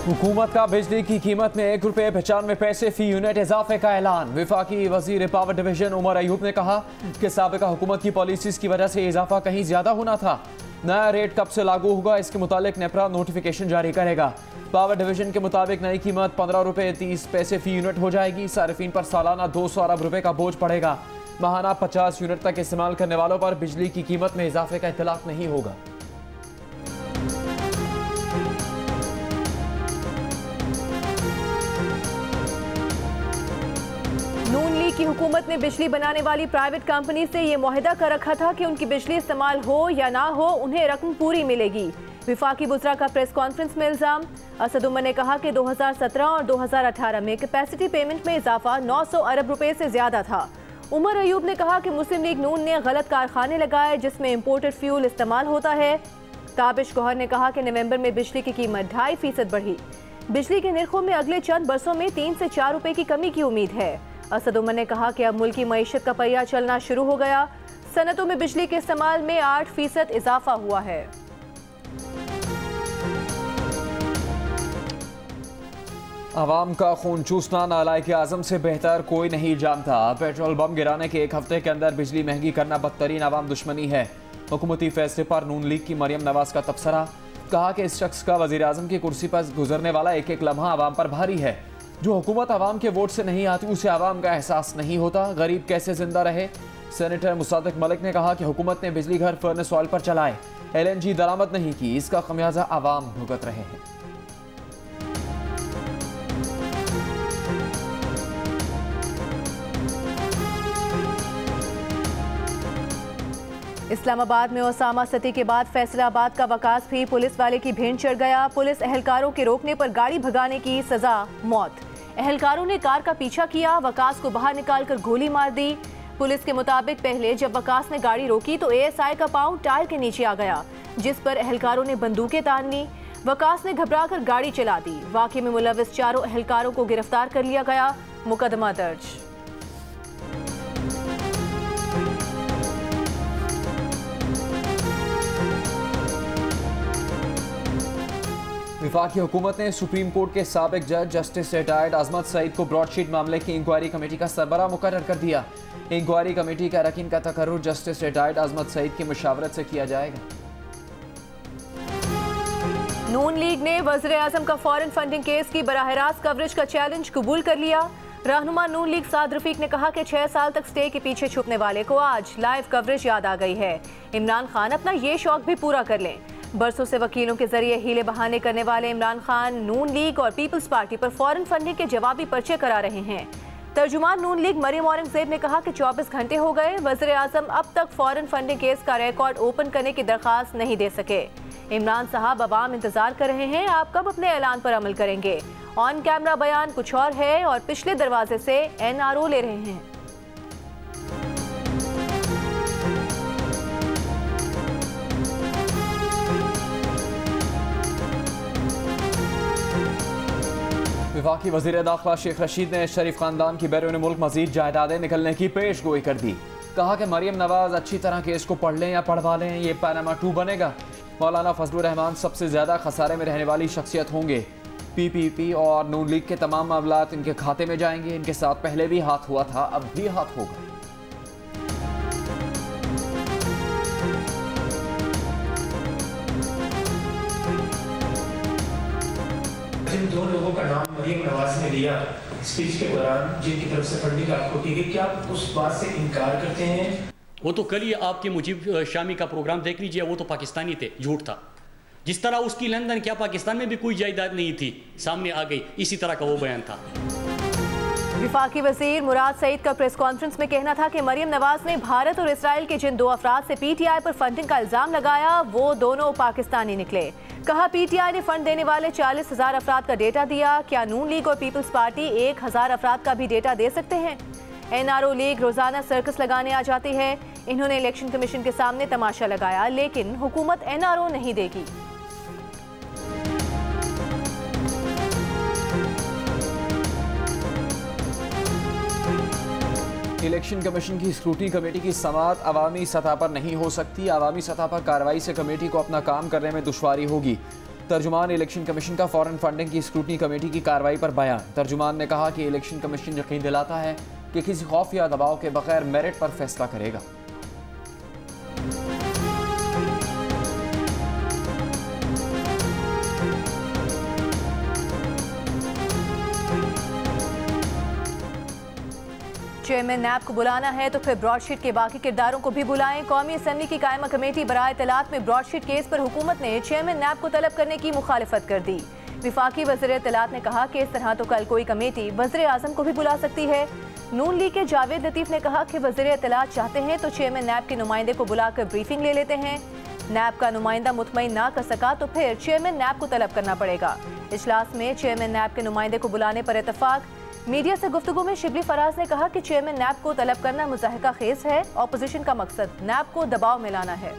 हुकूमत का बिजली की कीमत में ₹1.95 फी यूनिट इजाफे का ऐलान। वफाकी वजीर पावर डिवीजन उमर अयूब ने कहा कि साबिका हुकूमत की पॉलिसीज की वजह से इजाफा कहीं ज्यादा होना था। नया रेट कब से लागू होगा, इसके मुतालिक नेपरा नोटिफिकेशन जारी करेगा। पावर डिवीजन के मुताबिक नई कीमत ₹15.30 फी यूनिट हो जाएगी। सार्फिन पर सालाना 200 अरब रुपए का बोझ पड़ेगा। माहाना 50 यूनिट तक इस्तेमाल करने वालों पर बिजली की कीमत में इजाफे का इतलाक नहीं होगा। नून लीग की हुकूमत ने बिजली बनाने वाली प्राइवेट कंपनी से ये मुआहदा कर रखा था कि उनकी बिजली इस्तेमाल हो या ना हो, उन्हें रकम पूरी मिलेगी। विफाकी बुजरा का प्रेस कॉन्फ्रेंस में इल्जाम। असद उमर ने कहा कि 2017 और 2018 में कैपेसिटी पेमेंट में इजाफा 900 अरब रुपए से ज्यादा था। उमर अयूब ने कहा कि मुस्लिम लीग नून ने गलत कारखाने लगाए जिसमें इम्पोर्टेड फ्यूल इस्तेमाल होता है। ताबिश गौहर ने कहा कि नवंबर में बिजली की कीमत 2.5% बढ़ी। बिजली के निर्खों में अगले चंद बरसों में 3 से 4 रुपए की कमी की उम्मीद है। असद उमर ने कहा कि अब मुल्क की मईशत का पहिया चलना शुरू हो गया। सनतों में बिजली के इस्तेमाल में 8% इजाफा हुआ है। आवाम का खून चूसना नालायक आजम से बेहतर कोई नहीं जानता। पेट्रोल बम गिराने के एक हफ्ते के अंदर बिजली महंगी करना बदतरीन आवाम दुश्मनी है। हुकूमती फैसले पर नून लीग की मरियम नवाज का तबसरा। कहा कि इस शख्स का वजीर आजम की कुर्सी पर गुजरने वाला एक एक लम्हा आवाम पर भारी है। जो हुकूमत आवाम के वोट से नहीं आती उसे आवाम का एहसास नहीं होता। गरीब कैसे जिंदा रहे। सेनेटर मुसादिक मलिक ने कहा कि हुकूमत ने बिजली घर फर्नेस ऑयल पर चलाए, LNG दरामद नहीं की, इसका खमियाजा आवाम भुगत रहे हैं। इस्लामाबाद में ओसामा सती के बाद फैसलाबाद का वकास भी पुलिस वाले की भेंट चढ़ गया। पुलिस एहलकारों के रोकने पर गाड़ी भगाने की सजा मौत। एहलकारों ने कार का पीछा किया, वकास को बाहर निकालकर गोली मार दी। पुलिस के मुताबिक पहले जब वकास ने गाड़ी रोकी तो ASI का पांव टायर के नीचे आ गया, जिस पर एहलकारों ने बंदूकें तान ली। वकास ने घबराकर गाड़ी चला दी। वाक़े में मुलविस 4 एहलकारों को गिरफ्तार कर लिया गया। मुकदमा दर्ज। विफाकी हुकूमत ने सुप्रीम कोर्ट के साबिक जज जस्टिस रिटायर्ड अजमत सईद को ब्रॉडशीट मामले की इंक्वायरी कमेटी का सरबराह मुकर्रर कर दिया। इंक्वायरी कमेटी का अरकान का तकर्रुर जस्टिस रिटायर्ड अजमत सईद की मुशावरत से किया जाएगा। नून लीग ने वज़ीर आज़म का फॉरेन फंडिंग केस की बराह रास्त कवरेज का चैलेंज कबूल कर लिया। रहनुमा नून लीग साद रफीक ने कहा कि 6 साल तक स्टे के पीछे छुपने वाले को आज लाइव कवरेज याद आ गई है। इमरान खान अपना ये शौक भी पूरा कर लें। बरसों से वकीलों के जरिए हीले बहाने करने वाले इमरान खान नून लीग और पीपल्स पार्टी पर फॉरेन फंडिंग के जवाबी पर्चे करा रहे हैं। तर्जुमान नून लीग मरियम औरंगजेब ने कहा कि 24 घंटे हो गए, वज़ीर आज़म अब तक फॉरेन फंडिंग केस का रिकॉर्ड ओपन करने की दरख्वास्त नहीं दे सके। इमरान साहब अवाम इंतजार कर रहे हैं, आप कब अपने ऐलान पर अमल करेंगे। ऑन कैमरा बयान कुछ और है और पिछले दरवाजे से NRO ले रहे हैं। विफाकी वज़ीर दाखिला शेख रशीद ने शरीफ खानदान की बैरून मुल्क मजीद जायदादें निकलने की पेश गोई कर दी। कहा कि मरियम नवाज अच्छी तरह केस को पढ़ लें या पढ़वा लें, ये पैनामा 2 बनेगा। मौलाना फजलुर रहमान सबसे ज्यादा खसारे में रहने वाली शख्सियत होंगे। PPP और नून लीग के तमाम मामलात इनके खाते में जाएंगे। इनके साथ पहले भी हाथ हुआ था, अब भी हाथ होगा। जिन 2 लोगों का नाम मरियम नवाज ने लिया स्पीच के दौरान, जिनकी तरफ से फंडिंग आपको की गई, क्या आप उस बात से इनकार करते हैं? वो तो कल ही आपके मुजीब शामी का प्रोग्राम देख लीजिए, वो तो पाकिस्तानी थे, झूठ था। जिस तरह उसकी लंदन, क्या पाकिस्तान में भी कोई जायदाद नहीं थी, सामने आ गई, इसी तरह का वो बयान था। विफाकी वजीर मुराद सईद का प्रेस कॉन्फ्रेंस में कहना था कि मरियम नवाज ने भारत और इसराइल के जिन 2 अफराद से PTI पर फंडिंग का इल्जाम लगाया वो दोनों पाकिस्तानी निकले। कहा PTI ने फंड देने वाले 40,000 अफराद का डेटा दिया। क्या नून लीग और पीपल्स पार्टी 1,000 अफराद का भी डेटा दे सकते हैं? NRO लीग रोजाना सर्कस लगाने आ जाती है। इन्होंने इलेक्शन कमीशन के सामने तमाशा लगाया, लेकिन हुकूमत NRO नहीं देगी। इलेक्शन कमीशन की स्क्रूटनी कमेटी की समाअत अवामी सतह पर नहीं हो सकती। अवामी सतह पर कार्रवाई से कमेटी को अपना काम करने में दुश्वारी होगी। तर्जुमान इलेक्शन कमीशन का फॉरेन फंडिंग की स्क्रूटनी कमेटी की कार्रवाई पर बयान। तर्जुमान ने कहा कि इलेक्शन कमीशन यकीन दिलाता है कि किसी खौफ या दबाव के बगैर मेरिट पर फैसला करेगा। चेयरमैन नैब को बुलाना है तो फिर ब्रॉडशीट के बाकी किरदारों को भी बुलाएं। कौमी असम्बली की कायमा कमेटी बराए इत्तलात में ब्रॉडशीट केस पर हुकूमत ने चेयरमैन नैब को तलब करने की मुखालिफत कर दी। विफाकी वज़ीर इत्तलात ने कहा कि इस तरह तो कल कोई कमेटी वज़ीर आज़म को भी बुला सकती है। नून लीग के जावेद लतीफ़ ने कहा कि वज़ीर इत्तलात चाहते हैं तो चेयरमैन नैब के नुमाइंदे को बुलाकर ब्रीफिंग ले लेते हैं। नैब का नुमाइंदा मुतमईन ना कर सका तो फिर चेयरमैन नैब को तलब करना पड़ेगा। इजलास में चेयरमैन नैब के नुमाइंदे को बुलाने पर इत्तफाक। मीडिया से गुफ्तगू में शिबली फराज ने कहा कि चेयरमैन नैब को तलब करना मुज़ाहिका खेज है। ऑपोजिशन का मकसद नैब को दबाव में लाना है।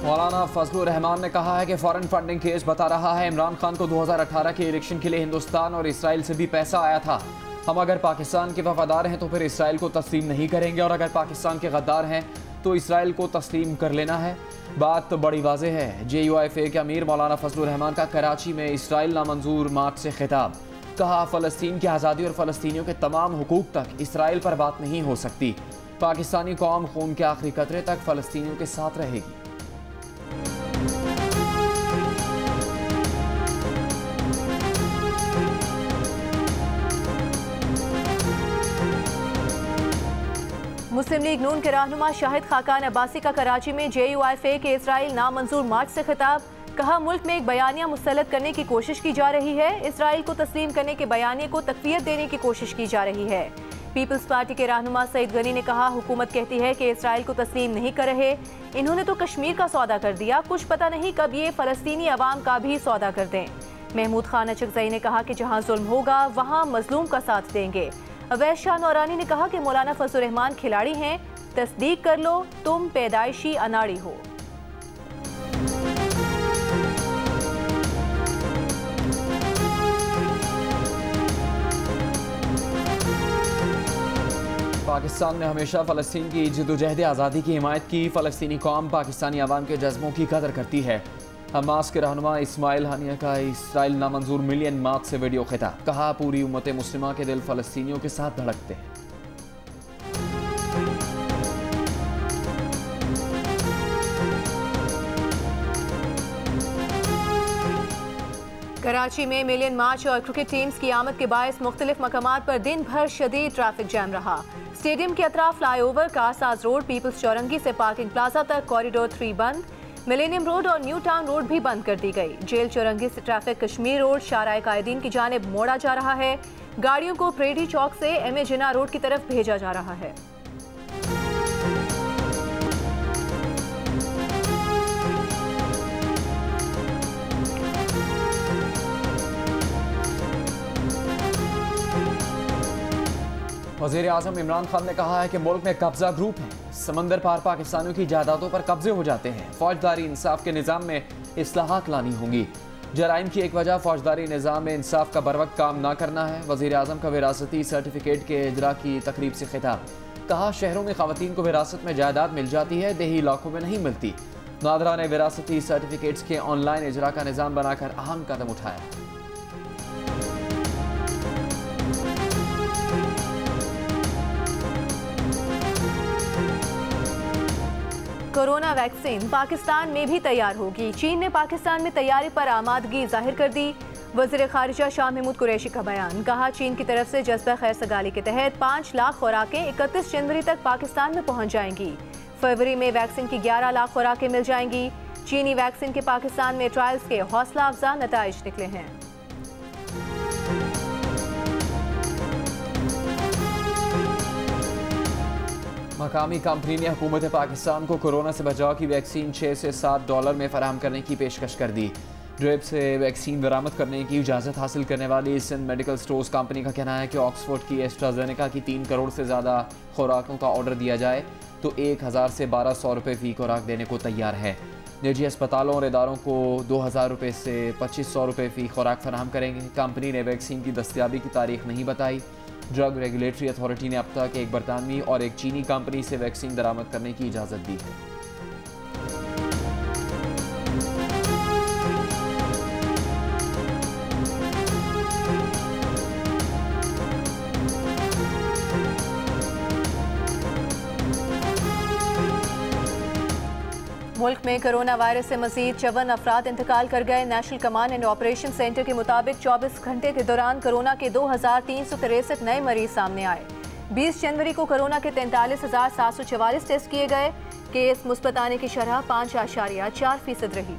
मौलाना फजलुर रहमान ने कहा है कि फॉरेन फंडिंग केस बता रहा है इमरान खान को 2018 के इलेक्शन के लिए हिंदुस्तान और इसराइल से भी पैसा आया था। हम अगर पाकिस्तान के वफादार हैं तो फिर इसराइल को तस्लीम नहीं करेंगे और अगर पाकिस्तान के गद्दार हैं तो इसराइल को तस्लीम कर लेना है। बात तो बड़ी वाज़ेह है। JUIFA के अमीर मौलाना फजलुर रहमान का कराची में इसराइल नामंजूर मार्च से खिताब। कहा फ़लस्तीन की आज़ादी और फ़लस्तीनियों के तमाम हुकूक तक इसराइल पर बात नहीं हो सकती। पाकिस्तानी कौम खून के आखिरी कतरे तक फ़लस्तीनियों के साथ रहेगी। मुस्लिम लीग नून के रहनुमा शाहिद खाकान अब्बासी का कराची में JUIFA के इसराइल नामंजूर मार्च से खिताब। कहा मुल्क में एक बयानिया मुस्तलद करने की कोशिश की जा रही है। इसराइल को तस्लीम करने के बयानिए को तक़वियत देने की कोशिश की जा रही है। पीपल्स पार्टी के रहनुमा सईद गनी ने कहा हुकूमत कहती है कि इसराइल को तस्लीम नहीं कर रहे। इन्होंने तो कश्मीर का सौदा कर दिया, कुछ पता नहीं कब ये फ़लस्तीनी अवाम का भी सौदा कर दें। महमूद खान अचकज़ई ने कहा कि जहाँ जुल्म होगा वहाँ मजलूम का साथ देंगे। अवैस शाह नौरानी ने कहा कि मौलाना फजलुर रहमान खिलाड़ी हैं, तस्दीक कर लो तुम पैदाइशी अनाड़ी हो। पाकिस्तान ने हमेशा फ़लस्तीन की जद्दोजहद आज़ादी की हिमायत की। फ़लस्तीनी कौम पाकिस्तानी अवाम के जज्बों की कदर करती है। हमास के रहनुमा इस्माइल हानिया का इसराइल नामंजूर मिलियन मार्च से वीडियो खिताब। कहा पूरी उम्मत मुस्लिमा के दिल फ़लस्तीनियों के साथ धड़कते हैं। कराची में मिलियन मार्च और क्रिकेट टीम्स की आमद के बायस मुख्तलिफ मकामात पर दिन भर शदीद ट्रैफिक जैम रहा। स्टेडियम के अतराफ फ्लाईओवर, कारसाज रोड, पीपल्स चौरंगी से पार्किंग प्लाजा तक कॉरिडोर 3 बंद। मिलेनियम रोड और न्यू टाउन रोड भी बंद कर दी गई। जेल चौरंगी से ट्रैफिक कश्मीर रोड, शाहराह कायदीन की जानिब मोड़ा जा रहा है। गाड़ियों को प्रेडी चौक से MA जिन्ना रोड की तरफ भेजा जा रहा है। वज़ीर आज़म इमरान खान ने कहा है कि मुल्क में कब्जा ग्रुप है, समंदर पार पाकिस्तानियों की जायदादों पर कब्जे हो जाते हैं। फौजदारी इंसाफ के निज़ाम में इस्लाहात लानी होंगी। जराइम की एक वजह फौजदारी निज़ाम में इंसाफ का बर वक्त काम ना करना है। वज़ीर आज़म का विरासती सर्टिफिकेट के इजरा की तकरीब से खिताब। कहा शहरों में ख़वातीन को विरासत में जायदाद मिल जाती है, देही इलाकों में नहीं मिलती। नादरा ने विरासती सर्टिफिकेट्स के ऑनलाइन इजरा का निज़ाम बनाकर अहम कदम उठाया। कोरोना वैक्सीन पाकिस्तान में भी तैयार होगी। चीन ने पाकिस्तान में तैयारी पर आमादगी जाहिर कर दी। वज़ीर ख़ारिजा शाह महमूद कुरैशी का बयान। कहा चीन की तरफ से जज्बा खैर सगाली के तहत 5 लाख खुराकें 31 जनवरी तक पाकिस्तान में पहुँच जाएंगी। फरवरी में वैक्सीन की 11 लाख खुराकें मिल जाएंगी। चीनी वैक्सीन के पाकिस्तान में ट्रायल्स के हौसला अफजा नताइज निकले हैं। मकामी कंपनी ने हुकूमत पाकिस्तान को कोरोना से बचाव की वैक्सीन $6 से $7 में फराहम करने की पेशकश कर दी। ड्रिप से वैक्सीन बरामद करने की इजाज़त हासिल करने वाली सिंध मेडिकल स्टोर्स कंपनी का कहना है कि ऑक्सफोर्ड की एस्ट्राजेनेका की 3 करोड़ से ज़्यादा खुराकों का ऑर्डर दिया जाए तो 1000 से 1200 रुपये फ़ी खुराक देने को तैयार है। निजी अस्पतालों और इदारों को 2000 रुपये से 2500 रुपये फ़ी खुराक फराहम करेंगे। कंपनी ने वैक्सीन की दस्तयाबी की तारीख नहीं बताई। ड्रग रेगुलेटरी अथॉरिटी ने अब तक एक बरतानवी और एक चीनी कंपनी से वैक्सीन दरामद करने की इजाज़त दी है। मुल्क में कोरोना वायरस से मजीद 54 अफराद इंतकाल कर गए। National command and operation centre के मुताबिक 24 घंटे के दौरान कोरोना के 2363 नए मरीज सामने आए। 20 जनवरी को कोरोना के 43,744 टेस्ट किए गए। केस मुस्बत आने की शरह 5.4% रही।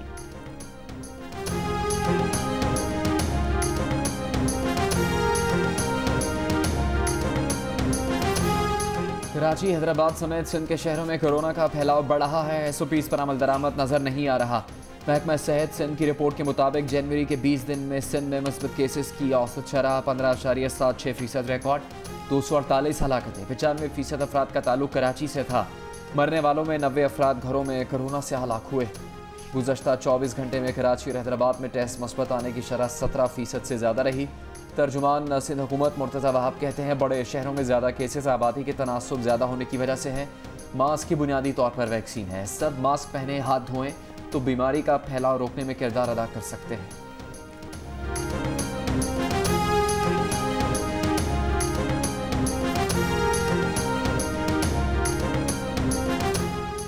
कराची, हैदराबाद समेत सिंध के शहरों में कोरोना का फैलाव बढ़ रहा है। SOPs पर अमल दरामद नजर नहीं आ रहा। महकमा सेहत सिंध की रिपोर्ट के मुताबिक जनवरी के 20 दिन में सिंध में मुस्बत केसेस की औसत शरह 15.76% रिकॉर्ड। 248 हलाकतें, 95% अफराद का ताल्लुक कराची से था। मरने वालों में 90 अफराद घरों में कोरोना से हलाक हुए। गुज़श्ता 24 घंटे में कराची और हैदराबाद में टेस्ट मुस्बत आने की शरह 17% से ज़्यादा रही। तर्जुमान सिंध हुकूमत मुर्तज़ा वहाब कहते हैं बड़े शहरों में ज़्यादा केसेस आबादी के तनासुब ज़्यादा होने की वजह से हैं। मास्क की बुनियादी तौर पर वैक्सीन है। सब मास्क पहने, हाथ धोएं तो बीमारी का फैलाव रोकने में किरदार अदा कर सकते हैं।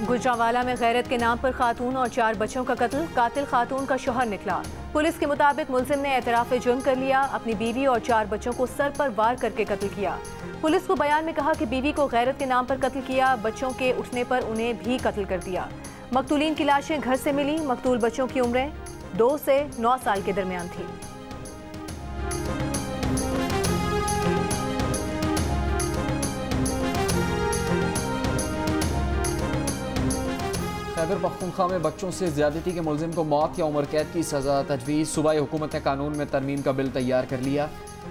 गुजरांवाला में गैरत के नाम पर खातून और 4 बच्चों का कत्ल। कातिल खातून का शौहर निकला। पुलिस के मुताबिक मुलजिम ने एतराफ़ जुर्म कर लिया। अपनी बीवी और 4 बच्चों को सर पर वार करके कत्ल किया। पुलिस को बयान में कहा कि बीवी को गैरत के नाम पर कत्ल किया, बच्चों के उठने पर उन्हें भी कत्ल कर दिया। मकतूलीन की लाशें घर से मिली। मकतूल बच्चों की उम्रें 2 से 9 साल के दरमियान थी। खैबर पख्तूनख्वा में बच्चों से ज्यादती के मुलजिम को मौत या उम्र कैद की सज़ा तजवीज़। सूबाई हुकूमत ने कानून में तरमीम का बिल तैयार कर लिया।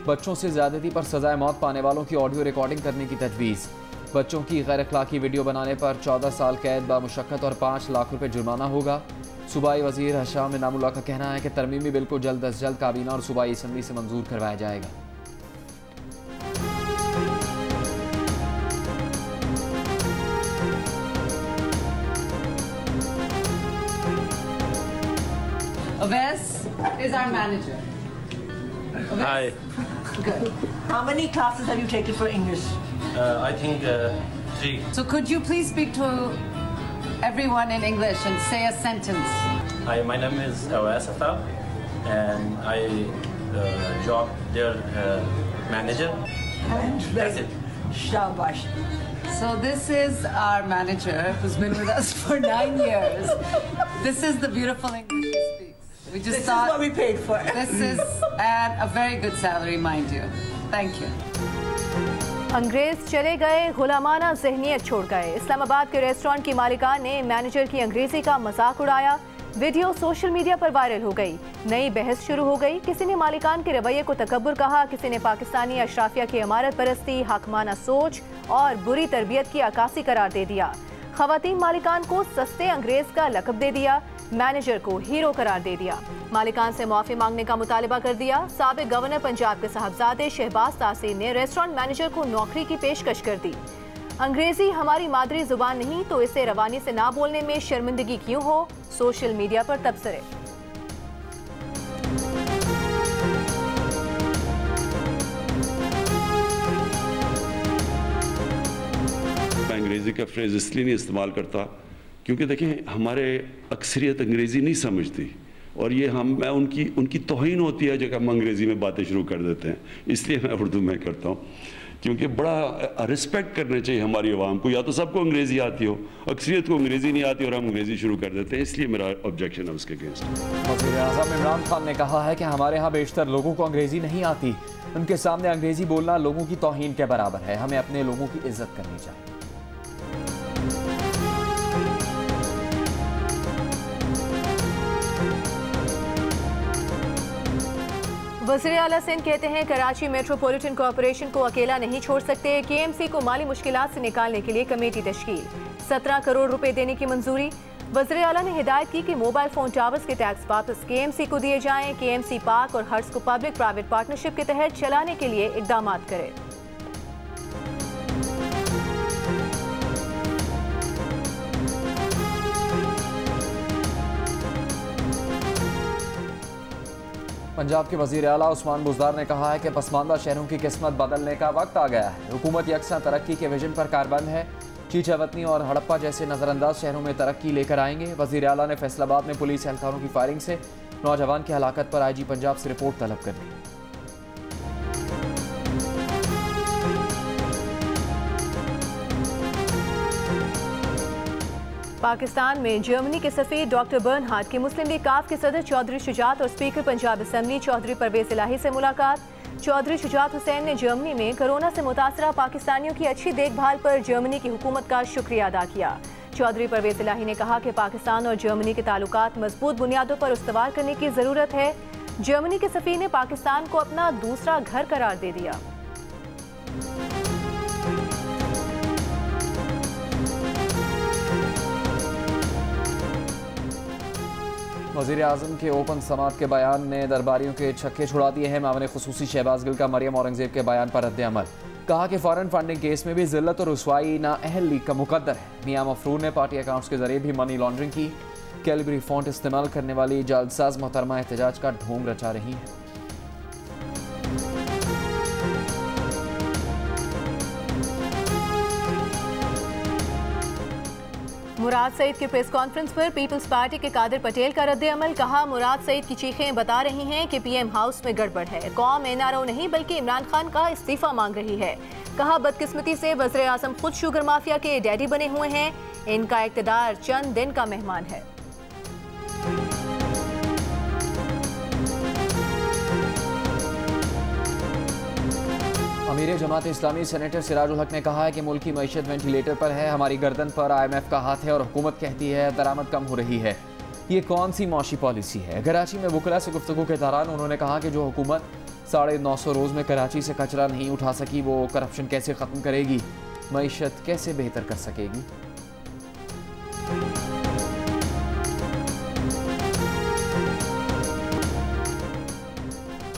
बच्चों से ज्यादती पर सज़ाए मौत पाने वालों की ऑडियो रिकॉर्डिंग करने की तजवीज़। बच्चों की गैर अखलाकी वीडियो बनाने पर 14 साल कैद बामुशक्कत और 5 लाख रुपये जुर्माना होगा। सूबाई वज़ीर हशाम इनामुल्लाह का कहना है कि तरमीमी बिल को जल्द अज जल्द काबीना और सूबाई असम्बली से मंजूर करवाया जाएगा। Awais is our manager. Hi. Good. How many classes have you taken for English? I think 3. So could you please speak to everyone in English and say a sentence? Hi, my name is Awais Aftab and I job their manager. And That's it. Shabash. So this is our manager who's been with us for 9 years. This is the beautiful English he speaks. We just This is thought what we paid for. this is at a very good salary, mind you. Thank you. अंग्रेज चले गए, गुलामाना ज़हनियत छोड़ गए। इस्लामाबाद के restaurant की मालिकान ने manager की अंग्रेजी का मजाक उड़ाया। वीडियो सोशल मीडिया पर वायरल हो गई। नई बहस शुरू हो गई। किसी ने मालिकान के रवैये को तकब्बुर कहा, किसी ने पाकिस्तानी अशराफिया की इमारत परस्ती, हकमाना सोच और बुरी तरबियत की अक्कासी करार दे दिया। खवातीन मालिकान को सस्ते अंग्रेज का लक़ब दे दिया। मैनेजर को हीरो करार दे दिया। मालिकान से माफ़ी मांगने का मुतालबा कर दिया। साबिक गवर्नर पंजाब के साहबजादे शहबाज तासीर ने रेस्टोरेंट मैनेजर को नौकरी की पेशकश कर दी। अंग्रेजी हमारी मादरी जुबान नहीं तो इसे रवानी से ना बोलने में शर्मिंदगी क्यों हो? सोशल मीडिया पर तबसरे। मैं अंग्रेज़ी का फ्रेज़ इसलिए नहीं इस्तेमाल करता क्योंकि देखें हमारे अक्सरियत अंग्रेज़ी नहीं समझती और ये मैं उनकी तौहीन होती है जब हम अंग्रेज़ी में बातें शुरू कर देते हैं। इसलिए मैं उर्दू में करता हूँ क्योंकि बड़ा रिस्पेक्ट करना चाहिए हमारी आवाम को। या तो सबको अंग्रेज़ी आती हो, अक्सरियत को अंग्रेज़ी नहीं आती और हम अंग्रेज़ी शुरू कर देते हैं। इसलिए मेरा ऑब्जेक्शन है उसके अगेंस्ट। वज़ीर-ए-आज़म इमरान खान ने कहा है कि हमारे यहाँ बेशतर लोगों को अंग्रेज़ी नहीं आती। उनके सामने अंग्रेज़ी बोलना लोगों की तौहीन के बराबर है। हमें अपने लोगों की इज्जत करनी चाहिए। वज़ीर आला सिंध कहते हैं कराची मेट्रोपॉलिटन कॉरपोरेशन को अकेला नहीं छोड़ सकते। KMC को माली मुश्किलात से निकालने के लिए कमेटी तश्कील। 17 करोड़ रुपए देने की मंजूरी। वज़ीर आला ने हिदायत की कि मोबाइल फोन टावर्स के टैक्स वापस KMC को दिए जाएं। KMC पार्क और हर्ट्स को पब्लिक प्राइवेट पार्टनरशिप के तहत चलाने के लिए इकदाम करे। पंजाब के वज़ीर आला उस्मान बुज़दार ने कहा है कि पसमानदा शहरों की किस्मत बदलने का वक्त आ गया है। हुकूमत यकसा तरक्की के विजन पर कारबंद है। चीचावतनी और हड़प्पा जैसे नज़रअंदाज शहरों में तरक्की लेकर आएंगे। वज़ीर आला ने फैसलाबाद में पुलिस एहलकारों की फायरिंग से नौजवान की हलाकत पर IG पंजाब से रिपोर्ट तलब कर ली। पाकिस्तान में जर्मनी के सफीर डॉक्टर बर्नहार्ड की मुस्लिम लीग काफ के सदर चौधरी शुजात और स्पीकर पंजाब असम्बली चौधरी परवेज इलाही से मुलाकात। चौधरी शुजात हुसैन ने जर्मनी में कोरोना से मुतासरा पाकिस्तानियों की अच्छी देखभाल पर जर्मनी की हुकूमत का शुक्रिया अदा किया। चौधरी परवेज इलाही ने कहा कि पाकिस्तान और जर्मनी के ताल्लुकात मजबूत बुनियादों पर उस्तवार करने की ज़रूरत है। जर्मनी के सफीर ने पाकिस्तान को अपना दूसरा घर करार दे दिया। वज़ीर आज़म के ओपन समात के बयान ने दरबारियों के छक्के छुड़ा दिए हैं। मामले खुसूसी शहबाज गिल का मरियम औरंगजेब के बयान पर रद्द-ए-अमल। कहा कि फॉरेन फंडिंग केस में भी जिल्लत और रुसवाई नाअहल लीग का मुकद्दर है। मियां मफरूर ने पार्टी अकाउंट्स के जरिए भी मनी लॉन्ड्रिंग की। कैलिब्री फॉन्ट इस्तेमाल करने वाली जालसाज मोहतरमा एहतजाज का ढोंग रचा रही है। मुराद सईद की प्रेस कॉन्फ्रेंस पर पीपल्स पार्टी के कादिर पटेल का रद्द-ए-अमल। कहा, मुराद सईद की चीखें बता रही हैं कि PM हाउस में गड़बड़ है। कौम NRO नहीं बल्कि इमरान खान का इस्तीफा मांग रही है। कहा, बदकिस्मती से वज़ीर आज़म खुद शुगर माफिया के डैडी बने हुए हैं। इनका इक़्तिदार चंद दिन का मेहमान है। अमीर जमात इस्लामी सेनेटर सिराजुल हक ने कहा है कि मुल्क की मईशत वेंटिलेटर पर है। हमारी गर्दन पर IMF का हाथ है और हुकूमत कहती है दरामद कम हो रही है। ये कौन सी मौशी पॉलिसी है? कराची में वुकला से गुफ्तगू के दौरान उन्होंने कहा कि जो हुकूमत 950 रोज़ में कराची से कचरा नहीं उठा सकी वो करप्शन कैसे ख़त्म करेगी, मईशत कैसे बेहतर कर सकेगी।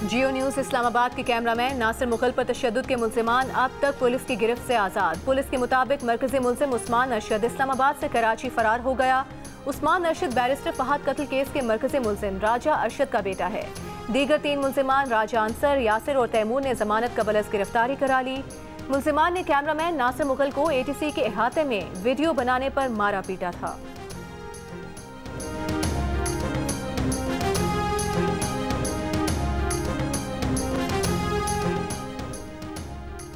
जियो न्यूज़ इस्लामाबाद के कैमरामैन नासिर मुगल पर तशद्दुद के मुल्ज़िमान अब तक पुलिस की गिरफ्त से आज़ाद। पुलिस के मुताबिक मरकज़ी मुल्ज़िम उस्मान अरशद इस्लामाबाद से कराची फरार हो गया। उस्मान अरशद बैरिस्टर फहद कत्ल केस के मरकज़ी मुल्ज़िम राजा अरशद का बेटा है। दीगर 3 मुल्ज़िमान राजा अंसर, यासिर और तैमूर ने जमानत कबल अज़ गिरफ्तारी करा ली। मुल्ज़िमान ने कैमरामैन नासिर मुगल को ATC के अहाते में वीडियो बनाने पर मारा पीटा था।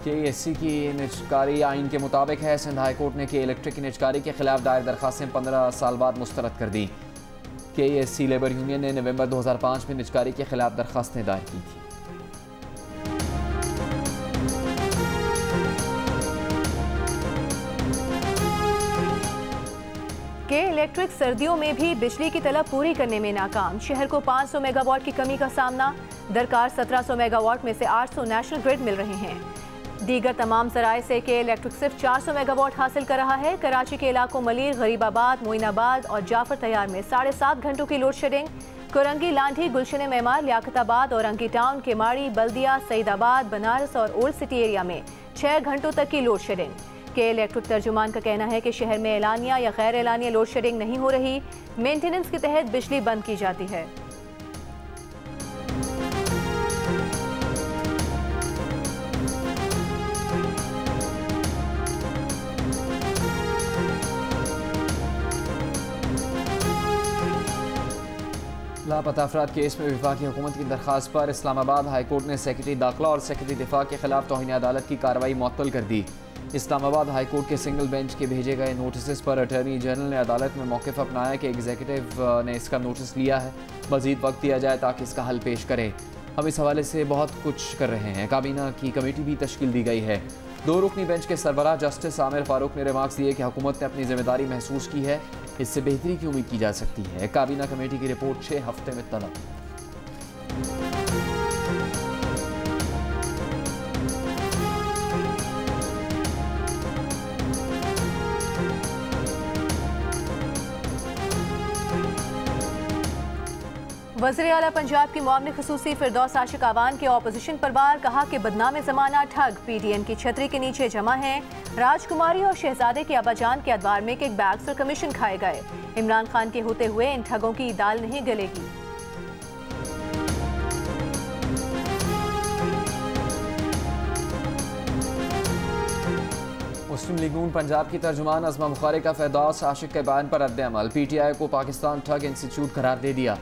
KESC की निजकारी आइन के मुताबिक है। सिंध हाई कोर्ट ने इलेक्ट्रिक की निजकारी के खिलाफ दायर दरखास्तें 15 साल बाद मुस्तरद कर दी। KESC लेबर यूनियन ने नवंबर 2005 में निजकारी के खिलाफ दरखास्तें दायर की थी। इलेक्ट्रिक सर्दियों में भी बिजली की तलब पूरी करने में नाकाम। शहर को 500 मेगावाट की कमी का सामना। दरकार 1700 मेगावाट में से 800 नेशनल ग्रिड मिल रहे हैं। दीगर तमाम जराए से के इलेक्ट्रिक सिर्फ 400 मेगावाट हासिल कर रहा है। कराची के इलाकों मलीर, गरीबाबाद, मोइनाबाद और जाफर तैयार में 7.5 घंटों की लोड शेडिंग। कोरंगी, लांठी, गुलशन मेमार, लियाकताबाद और अंकी टाउन, केमाड़ी, बल्दिया, सईदाबाद, बनारस और ओल्ड सिटी एरिया में 6 घंटों तक की लोड शेडिंग। के इलेक्ट्रिक तर्जुमान का कहना है कि शहर में एलानिया या गैर एलानिया लोड शेडिंग नहीं हो रही। मेंटेनेंस के तहत बिजली बंद की जाती है। लापता अफराद केस में वफाकी हुकूमत की दरख्वास्त पर इस्लामाबाद हाई कोर्ट ने सेक्रेटरी दाखिला और सेक्रेटरी दिफा के खिलाफ तौहीन अदालत की कार्रवाई मुअत्तल कर दी। इस्लामाबाद हाई कोर्ट के सिंगल बेंच के भेजे गए नोटिस पर अटॉर्नी जनरल ने अदालत में मौक़िफ़ अपनाया कि एग्जीक्यूटिव ने इसका नोटिस लिया है, मज़ीद वक्त दिया जाए ताकि इसका हल पेश करे। हम इस हवाले से बहुत कुछ कर रहे हैं। काबीना की कमेटी भी तश्कील दी गई है। 2 रुकनी बेंच के सरबराह जस्टिस आमिर फारूक ने रिमार्क्स दिए कि हुकूमत ने अपनी जिम्मेदारी महसूस की है, इससे बेहतरी की उम्मीद की जा सकती है। काबीना कमेटी की रिपोर्ट 6 हफ्ते में तलब। वज़ीर आला पंजाब की मुआविन ख़ुसूसी फिरदौस आशिक आवान के ऑपोजिशन पर वार, कहा कि बदनाम ज़माना ठग PTN की छतरी के नीचे जमा हैं। राजकुमारी और शहजादे के अब्बाजान के अदवार में किक बैग्स और कमीशन खाए गए। इमरान खान के होते हुए इन ठगों की दाल नहीं गलेगी। मुस्लिम लीग नून पंजाब की तर्जुमान अज़मा बुखारी का फिरदौस आशिक के बयान पर रद्द-ए-अमल। PTI को पाकिस्तान ठग इंस्टीट्यूट करार दे दिया।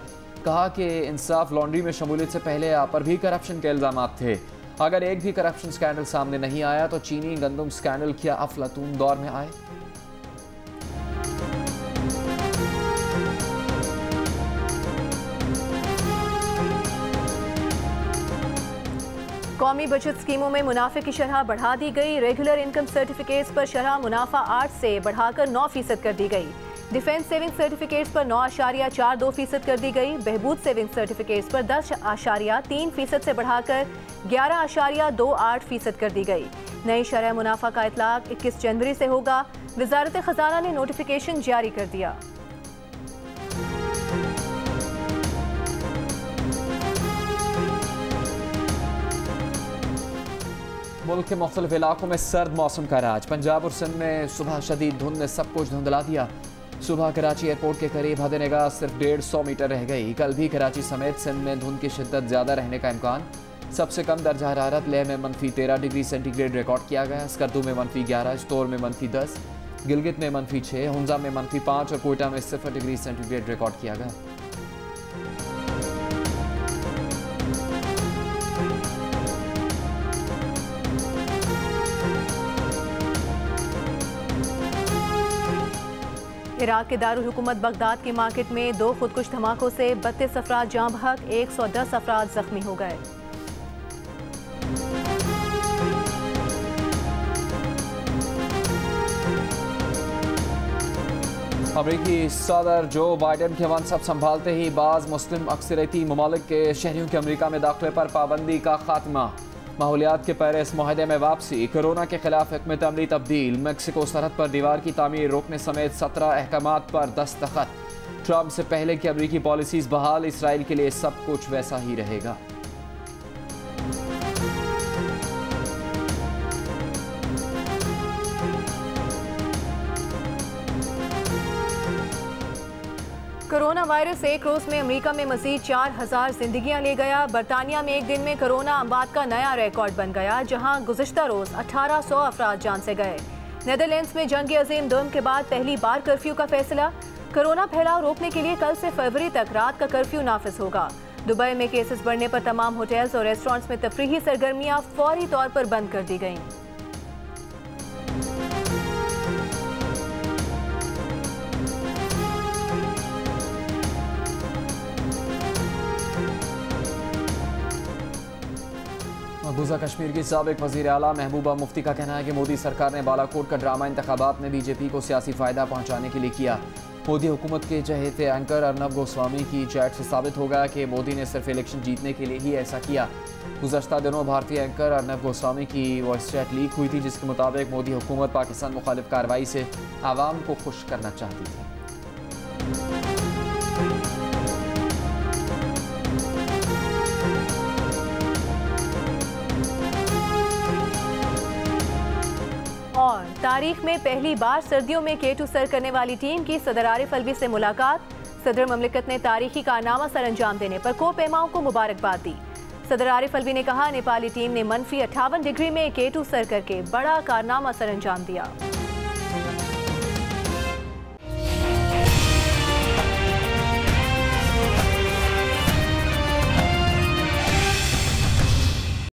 कहा कि इंसाफ लॉन्ड्री में शमूलियत से पहले आप पर भी करप्शन के इल्ज़ामात थे। अगर एक भी करप्शन स्कैंडल सामने नहीं आया तो चीनी गंदम स्कैंडल क्या अफलातून दौर में आए। कौमी बचत स्कीमों में मुनाफे की शरह बढ़ा दी गई। रेगुलर इनकम सर्टिफिकेट्स पर शरह मुनाफा 8 से बढ़ाकर 9% कर दी गई। डिफेंस सेविंग सर्टिफिकेट्स पर 9.42% कर दी गई। बहबूद सेविंग सर्टिफिकेट्स पर 10.3% से बढ़ाकर 11.28% कर दी गई। नई शरह मुनाफा का इतलाक 21 जनवरी से होगा। वजारत खजाना ने नोटिफिकेशन जारी कर दिया। मुल्क के मुख्तलिफ इलाकों में सर्द मौसम का राज। पंजाब और सिंध में सुबह शदीद धुंध ने सब कुछ धुंधला दिया। सुबह कराची एयरपोर्ट के करीब हद निगाह सिर्फ 150 मीटर रह गई। कल भी कराची समेत सिंध में धुंध की शिद्दत ज़्यादा रहने का इम्कान। सबसे कम दर्जा हरारत लेह में -13 डिग्री सेंटीग्रेड रिकॉर्ड किया गया। स्कर्दू में -11, स्टोर में -10, गिलगित में -6, हुंजा में -5 और कोयटा में 0 डिग्री सेंटीग्रेड रिकॉर्ड किया गया। इराक के दारुल हुकूमत बगदाद की मार्केट में 2 खुदकुश धमाकों से 32 अफराद जाँ बहक, 110 अफराद जख्मी हो गए। अमेरिकी सदर जो बाइडन के मनसब संभालते ही बाज़ मुस्लिम अक्सरियती ममालिक के शहरियों के अमेरिका में दाखिले पर पाबंदी का खात्मा। माहौलियात के पेरिस मुआहदे में वापसी। कोरोना के खिलाफ हिकमत अमली तब्दील। मेक्सिको सरहद पर दीवार की तामीर रोकने समेत 17 अहकामात पर दस्तखत। ट्रंप से पहले की अमरीकी पॉलिसीज बहाल। इसराइल के लिए सब कुछ वैसा ही रहेगा। कोरोना वायरस एक रोज में अमेरिका में मजीद 4000 जिंदगियां ले गया। बरतानिया में एक दिन में कोरोना अमवात का नया रिकॉर्ड बन गया, जहां गुज़िश्ता रोज 1800 अफराद जान से गए। नेदरलैंड्स में जंग अजीम दोम के बाद पहली बार कर्फ्यू का फैसला। कोरोना फैलाव रोकने के लिए कल से फरवरी तक रात का कर्फ्यू नाफिज होगा। दुबई में केसेस बढ़ने पर तमाम होटल्स और रेस्टोरेंट्स में तफरीही सरगर्मियां फौरी तौर पर बंद कर दी गईं। मकबूजा कश्मीर की साबिक वज़ीर आला महबूबा मुफ्ती का कहना है कि मोदी सरकार ने बालाकोट का ड्रामा इंतखाबात में बीजेपी को सियासी फ़ायदा पहुंचाने के लिए किया। मोदी हुकूमत के चहेते एंकर अर्नब गोस्वामी की चैट से साबित हो गया कि मोदी ने सिर्फ इलेक्शन जीतने के लिए ही ऐसा किया। गुज़श्ता दिनों भारतीय एंकर अर्नब गोस्वामी की वॉइस चैट लीक हुई थी, जिसके मुताबिक मोदी हुकूमत पाकिस्तान मुखालिफ कार्रवाई से आवाम को खुश करना चाहती थी। और तारीख में पहली बार सर्दियों में K2 सर करने वाली टीम की सदर आरिफ अलवी से मुलाकात। सदर ममलिकत ने तारीखी कारनामा सर अंजाम देने पर कोपेमाओं को मुबारकबाद दी। सदर आरिफ अलवी ने कहा, नेपाली टीम ने -58 डिग्री में K2 सर करके बड़ा कारनामा सर अंजाम दिया।